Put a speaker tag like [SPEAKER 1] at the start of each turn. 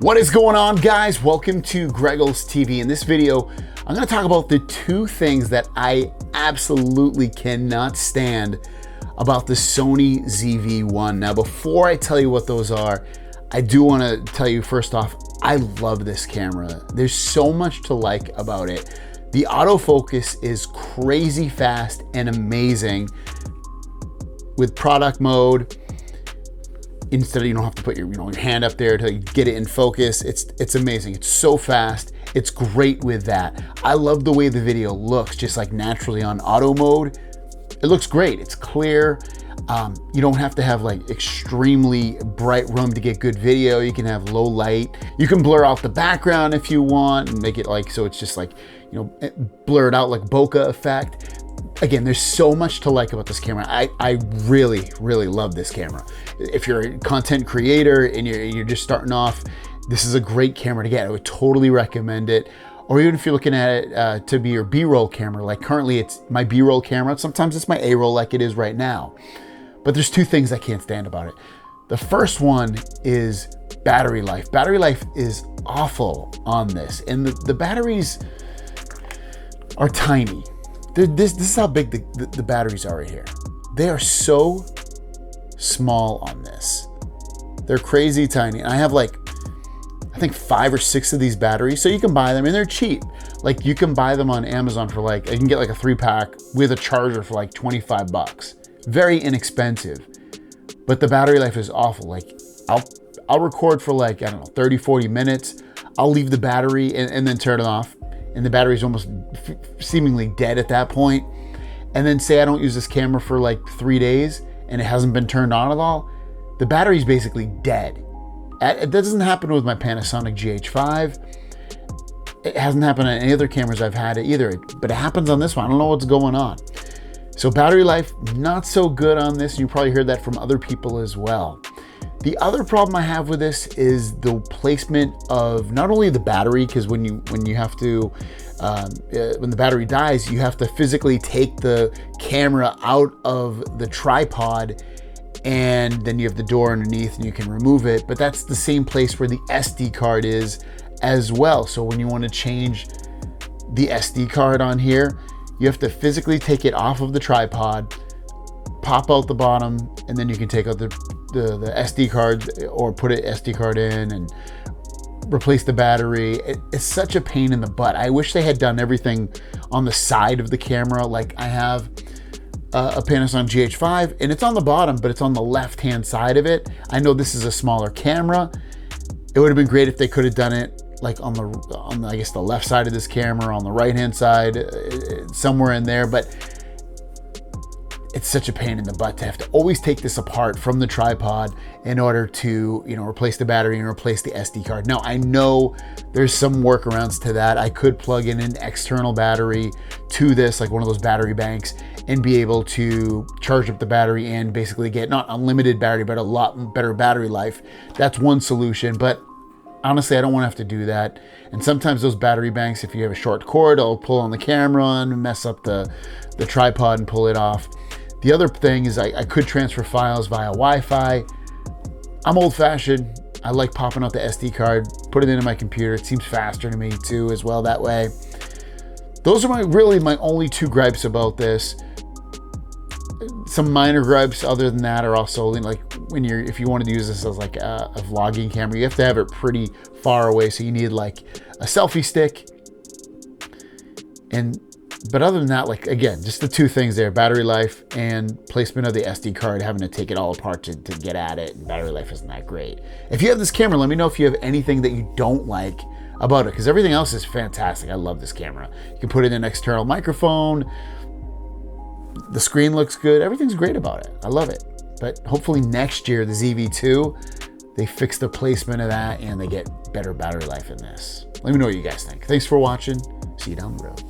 [SPEAKER 1] What is going on, guys? Welcome to Greggles TV. In this video, I'm going to talk about the two things that I absolutely cannot stand about the Sony ZV-1. Now, before I tell you what those are, I do want to tell you first off, I love this camera. There's so much to like about it. The autofocus is crazy fast and amazing with product mode. Instead of, you don't have to put your hand up there to get it in focus. It's amazing. It's so fast. It's great with that. I love the way the video looks, just like naturally on auto mode. It looks great. It's clear. You don't have to have like extremely bright room to get good video. You can have low light. You can blur out the background if you want and make it like, so it's just like, blur it out like bokeh effect. Again, there's so much to like about this camera. I really, really love this camera. If you're a content creator and you're just starting off, this is a great camera to get. I would totally recommend it. Or even if you're looking at it to be your B-roll camera, like currently it's my B-roll camera. Sometimes it's my A-roll like it is right now. But there's two things I can't stand about it. The first one is battery life. Battery life is awful on this. And the batteries are tiny. This is how big the batteries are right here. They are so small on this. They're crazy tiny. And I have like, I think 5 or 6 of these batteries. So you can buy them and they're cheap. Like you can buy them on Amazon for like, you can get like a 3-pack with a charger for like 25 bucks. Very inexpensive. But the battery life is awful. Like I'll record for like, I don't know, 30, 40 minutes. I'll leave the battery and then turn it off. And the battery's almost seemingly dead at that point. And then say I don't use this camera for like 3 days and it hasn't been turned on at all, the battery's basically dead. That doesn't happen with my Panasonic GH5. It hasn't happened on any other cameras I've had either, but it happens on this one. I don't know what's going on. So battery life, not so good on this. You probably heard that from other people as well. The other problem I have with this is the placement of not only the battery, because when you have to, when the battery dies, you have to physically take the camera out of the tripod, and then you have the door underneath and you can remove it. But that's the same place where the SD card is as well. So when you want to change the SD card on here, you have to physically take it off of the tripod, pop out the bottom, and then you can take out the SD card or put an SD card in and replace the battery. It's such a pain in the butt. I wish they had done everything on the side of the camera. Like I have a Panasonic GH5 and it's on the bottom, but it's on the left-hand side of it. I know this is a smaller camera. It would have been great if they could have done it like on the I guess the left side of this camera, on the right-hand side, somewhere in there, but it's such a pain in the butt to have to always take this apart from the tripod in order to, replace the battery and replace the SD card. Now, I know there's some workarounds to that. I could plug in an external battery to this, like one of those battery banks, and be able to charge up the battery and basically get not unlimited battery, but a lot better battery life. That's one solution, but honestly, I don't want to have to do that. And sometimes those battery banks, if you have a short cord, it'll pull on the camera and mess up the tripod and pull it off. The other thing is I could transfer files via Wi-Fi. I'm old-fashioned. I like popping out the SD card, put it into my computer. It seems faster to me too as well that way. Those are really my only two gripes about this. Some minor gripes other than that are also like if you wanted to use this as like a vlogging camera, you have to have it pretty far away. So you need like a selfie stick. But other than that, like again, just the two things there, battery life and placement of the SD card, having to take it all apart to get at it. And battery life isn't that great. If you have this camera, let me know if you have anything that you don't like about it, because everything else is fantastic. I love this camera. You can put in an external microphone. The screen looks good. Everything's great about it. I love it. But hopefully next year, the ZV-2, they fix the placement of that and they get better battery life in this. Let me know what you guys think. Thanks for watching. See you down the road.